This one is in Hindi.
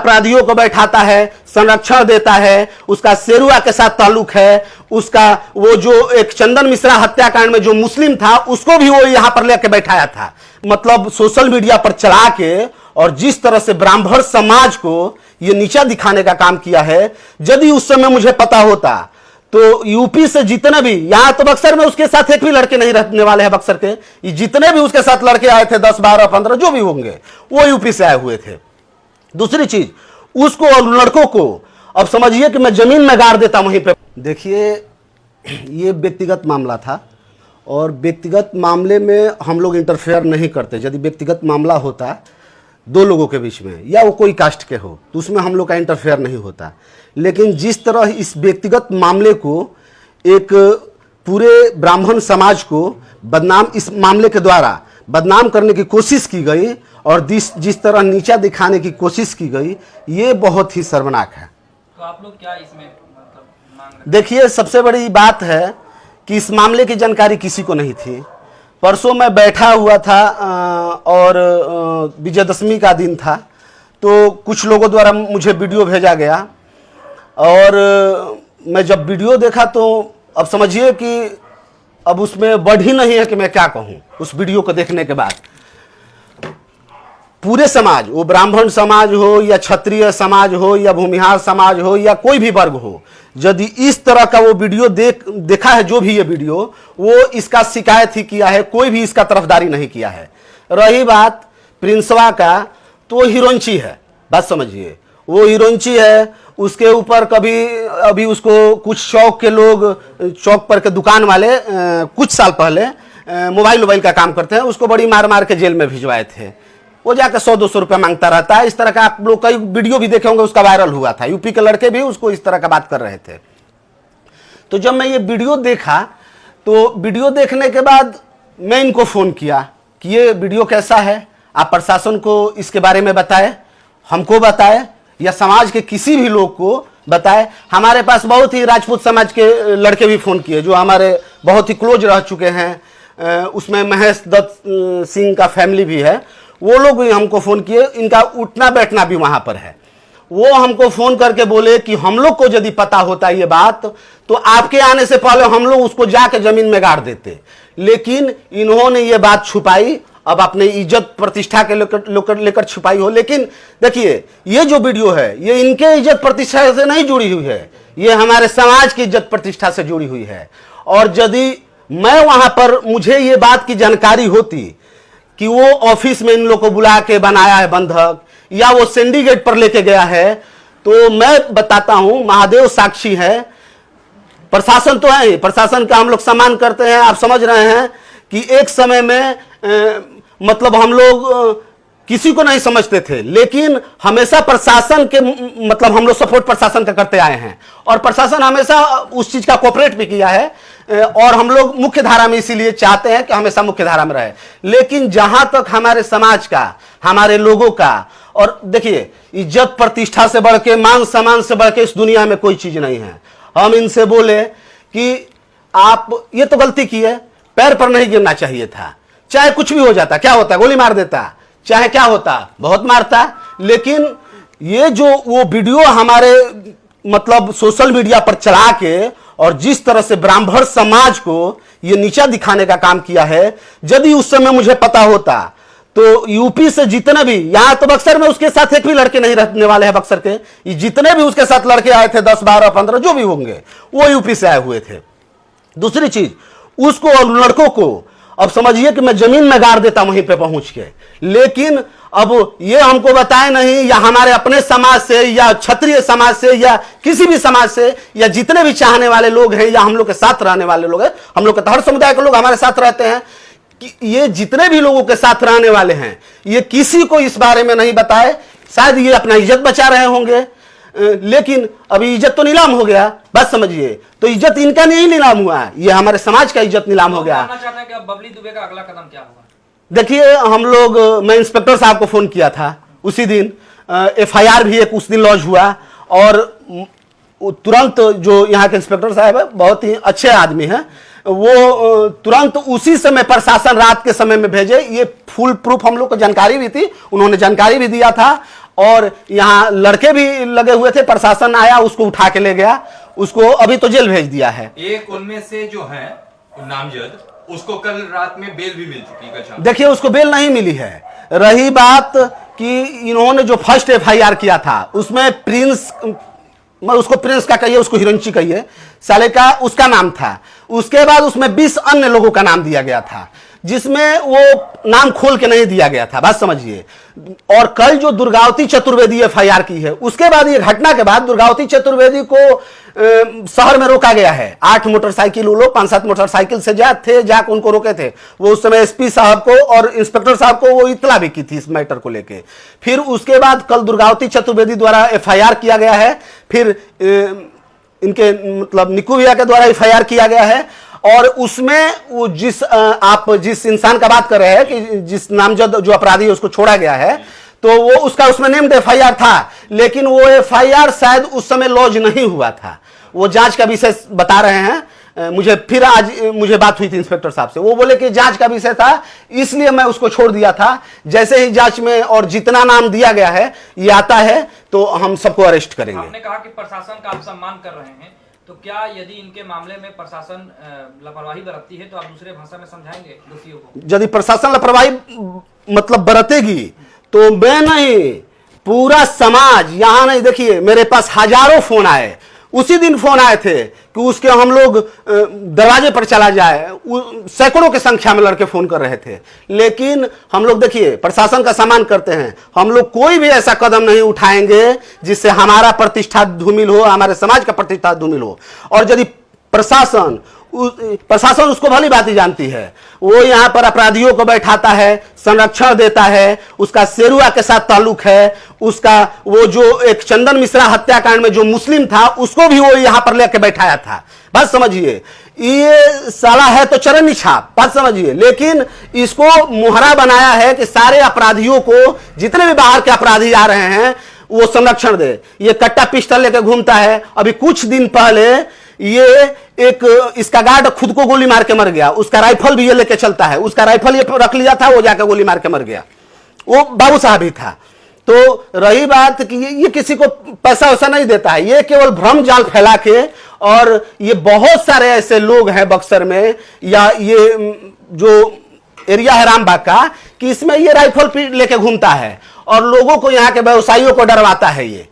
अपराधियों को बैठाता है, संरक्षण देता है, उसका शेरुआ के साथ ताल्लुक है, उसका वो जो एक चंदन मिश्रा हत्याकांड में जो मुस्लिम था उसको भी वो यहां पर लेके बैठाया था। मतलब सोशल मीडिया पर चला के और जिस तरह से ब्राह्मण समाज को ये नीचा दिखाने का काम किया है, यदि उस समय मुझे पता होता तो यूपी से जितने भी, यहां तो बक्सर में उसके साथ एक भी लड़के नहीं रहने वाले हैं, बक्सर के जितने भी उसके साथ लड़के आए थे 10, 12, 15 जो भी होंगे वो यूपी से आए हुए थे। दूसरी चीज, उसको और लड़कों को अब समझिए कि मैं जमीन में गाड़ देता वहीं पे। देखिए ये व्यक्तिगत मामला था और व्यक्तिगत मामले में हम लोग इंटरफेयर नहीं करते। यदि व्यक्तिगत मामला होता दो लोगों के बीच में या वो कोई कास्ट के हो तो उसमें हम लोग का इंटरफेयर नहीं होता। लेकिन जिस तरह इस व्यक्तिगत मामले को एक पूरे ब्राह्मण समाज को बदनाम, इस मामले के द्वारा बदनाम करने की कोशिश की गई और जिस तरह नीचा दिखाने की कोशिश की गई, ये बहुत ही शर्मनाक है। तो आप लोग क्या इसमें मतलब मांग रहे हैं? देखिए सबसे बड़ी बात है कि इस मामले की जानकारी किसी को नहीं थी। परसों मैं बैठा हुआ था और विजयदशमी का दिन था, तो कुछ लोगों द्वारा मुझे वीडियो भेजा गया और मैं जब वीडियो देखा तो अब समझिए कि अब उसमें वर्ड ही नहीं है कि मैं क्या कहूँ। उस वीडियो को देखने के बाद पूरे समाज, वो ब्राह्मण समाज हो या क्षत्रिय समाज हो या भूमिहार समाज हो या कोई भी वर्ग हो, यदि इस तरह का वो वीडियो देखा है, जो भी ये वीडियो, वो इसका शिकायत ही किया है, कोई भी इसका तरफदारी नहीं किया है। रही बात प्रिंसवा का, तो हीरोइंची है, बात समझिए, वो हीरोइंची है। उसके ऊपर कभी अभी उसको कुछ चौक के लोग, चौक पर के दुकान वाले कुछ साल पहले मोबाइल का काम करते हैं, उसको बड़ी मार मार के जेल में भिजवाए थे। वो जाकर 100-200 रुपया मांगता रहता है। इस तरह का आप लोग कई वीडियो भी देखे होंगे, उसका वायरल हुआ था। यूपी के लड़के भी उसको इस तरह का बात कर रहे थे। तो जब मैं ये वीडियो देखा तो वीडियो देखने के बाद मैं इनको फ़ोन किया कि ये वीडियो कैसा है, आप प्रशासन को इसके बारे में बताएं, हमको बताएं या समाज के किसी भी लोग को बताएं। हमारे पास बहुत ही राजपूत समाज के लड़के भी फ़ोन किए जो हमारे बहुत ही क्लोज रह चुके हैं। उसमें महेश दत्त सिंह का फैमिली भी है, वो लोग भी हमको फ़ोन किए। इनका उठना बैठना भी वहाँ पर है। वो हमको फ़ोन करके बोले कि हम लोग को यदि पता होता ये बात तो आपके आने से पहले हम लोग उसको जाके ज़मीन में गाड़ देते, लेकिन इन्होंने ये बात छुपाई। अब अपने इज्जत प्रतिष्ठा के लेकर छुपाई हो। लेकिन देखिए ये जो वीडियो है ये इनके इज्जत प्रतिष्ठा से नहीं जुड़ी हुई है, ये हमारे समाज की इज्जत प्रतिष्ठा से जुड़ी हुई है। और यदि मैं वहाँ पर, मुझे ये बात की जानकारी होती कि वो ऑफिस में इन लोग को बुला के बनाया है बंधक या वो सिंडिकेट पर लेके गया है, तो मैं बताता हूं, महादेव साक्षी है। प्रशासन तो है, प्रशासन का हम लोग सम्मान करते हैं। आप समझ रहे हैं कि एक समय में मतलब हम लोग किसी को नहीं समझते थे, लेकिन हमेशा प्रशासन के मतलब हम लोग सपोर्ट प्रशासन का करते आए हैं और प्रशासन हमेशा उस चीज का कोऑपरेट भी किया है। और हम लोग मुख्य धारा में इसीलिए चाहते हैं कि हमेशा मुख्य धारा में रहे। लेकिन जहां तक हमारे समाज का, हमारे लोगों का, और देखिए इज्जत प्रतिष्ठा से बढ़ के, मान सम्मान से बढ़ के इस दुनिया में कोई चीज नहीं है। हम इनसे बोले कि आप ये तो गलती की है, पैर पर नहीं गिरना चाहिए था, चाहे कुछ भी हो जाता, क्या होता, गोली मार देता, चाहे क्या होता, बहुत मारता। लेकिन ये जो वो वीडियो हमारे मतलब सोशल मीडिया पर चला के और जिस तरह से ब्राह्मण समाज को ये नीचा दिखाने का काम किया है, यदि उस समय मुझे पता होता तो यूपी से जितने भी, यहां तो बक्सर में उसके साथ एक भी लड़के नहीं रहने वाले हैं, बक्सर के जितने भी उसके साथ लड़के आए थे 10, 12, 15 जो भी होंगे वो यूपी से आए हुए थे। दूसरी चीज, उसको और लड़कों को अब समझिए कि मैं जमीन में गाड़ देता वहीं पे पहुंच के। लेकिन अब ये हमको बताए नहीं, या हमारे अपने समाज से या क्षत्रिय समाज से या किसी भी समाज से या जितने भी चाहने वाले लोग हैं या हम लोग के साथ रहने वाले लोग हैं, हम लोग के हर समुदाय के लोग हमारे साथ रहते हैं, कि ये जितने भी लोगों के साथ रहने वाले हैं ये किसी को इस बारे में नहीं बताए। शायद ये अपना इज्जत बचा रहे होंगे, लेकिन अभी इज्जत तो नीलाम हो गया, बस समझिए। तो इज्जत इनका नहीं नीलाम हुआ है, ये हमारे समाज का इज्जत नीलाम हो गया। चाहते हैं कि अब बबली दुबे का अगला कदम क्या होगा? देखिए हम लोग, मैं इंस्पेक्टर साहब को फोन किया था उसी दिन, FIR भी एक उस दिन लॉन्च हुआ और तुरंत जो यहाँ के इंस्पेक्टर साहब है बहुत ही अच्छे आदमी हैं, वो तुरंत उसी समय प्रशासन रात के समय में भेजे। ये फुल प्रूफ हम लोग को जानकारी भी थी, उन्होंने जानकारी भी दिया था और यहाँ लड़के भी लगे हुए थे, प्रशासन आया उसको उठा के ले गया, उसको अभी तो जेल भेज दिया है। एक उनमें से जो है नामजद, उसको कल रात में बेल भी मिल चुकी है। देखिए उसको बेल नहीं मिली है। रही बात कि इन्होंने जो फर्स्ट एफआईआर किया था उसमें प्रिंस, मैं उसको प्रिंस का कहिए, उसको हिरंची कहिए, साले का उसका नाम था। उसके बाद उसमें 20 अन्य लोगों का नाम दिया गया था, जिसमें वो नाम खोल के नहीं दिया गया था, बात समझिए। और कल जो दुर्गावती चतुर्वेदी एफआईआर की है, उसके बाद ये घटना के बाद दुर्गावती चतुर्वेदी को शहर में रोका गया है। 8 मोटरसाइकिल, वो लोग 5-7 मोटरसाइकिल से जाकर उनको रोके थे। वो उस समय एसपी साहब को और इंस्पेक्टर साहब को वो इतला भी की थी इस मैटर को लेके। फिर उसके बाद कल दुर्गावती चतुर्वेदी द्वारा एफआईआर किया गया है, फिर इनके मतलब निकू भैया के द्वारा एफआईआर किया गया है। और उसमें वो आप जिस इंसान का बात कर रहे हैं कि जिस नामजद जो अपराधी है उसको छोड़ा गया है, तो वो उसका उसमें नेम्ड एफआईआर था, लेकिन वो एफआईआर शायद उस समय लॉन्च नहीं हुआ था। वो जांच का विषय बता रहे हैं। मुझे फिर आज मुझे बात हुई थी इंस्पेक्टर साहब से, वो बोले कि जांच का विषय था, इसलिए मैं उसको छोड़ दिया था। जैसे ही जांच में और जितना नाम दिया गया है ये आता है तो हम सबको अरेस्ट करेंगे। आपने कहा कि प्रशासन का आप सम्मान कर रहे हैं, तो क्या यदि इनके मामले में प्रशासन लापरवाही बरतती है तो आप दूसरे भाषा में समझाएंगे दोषियों को? यदि प्रशासन लापरवाही मतलब बरतेगी तो मैं नहीं, पूरा समाज, यहां नहीं। देखिए मेरे पास हजारों फोन आए, उसी दिन फोन आए थे कि उसके हम लोग दरवाजे पर चला जाए, सैकड़ों की संख्या में लड़के फोन कर रहे थे। लेकिन हम लोग देखिए प्रशासन का सम्मान करते हैं, हम लोग कोई भी ऐसा कदम नहीं उठाएंगे जिससे हमारा प्रतिष्ठा धूमिल हो, हमारे समाज का प्रतिष्ठा धूमिल हो। और यदि प्रशासन उसको भली बात ही जानती है, वो यहाँ पर अपराधियों को बैठाता है, संरक्षण देता है, उसका शेरुआ के साथ ताल्लुक है, उसका वो जो एक चंदन मिश्रा हत्याकांड में जो मुस्लिम था उसको भी वो यहाँ पर लेके बैठाया था। बात समझिए, ये साला है तो चरनी छाप, बात समझिए। लेकिन इसको मुहरा बनाया है कि सारे अपराधियों को, जितने भी बाहर के अपराधी आ रहे हैं, वो संरक्षण दे। ये कट्टा पिस्टल लेके घूमता है। अभी कुछ दिन पहले ये एक इसका गार्ड खुद को गोली मार के मर गया, उसका राइफल भी ये लेके चलता है, उसका राइफल ये रख लिया था, वो जाकर गोली मार के मर गया, वो बाबू साहब ही था। तो रही बात कि ये किसी को पैसा वैसा नहीं देता है, ये केवल भ्रम जाल फैला के। और ये बहुत सारे ऐसे लोग हैं बक्सर में या ये जो एरिया है रामबाग का, कि इसमें ये राइफल लेके घूमता है और लोगों को, यहाँ के व्यवसायियों को डरवाता है ये।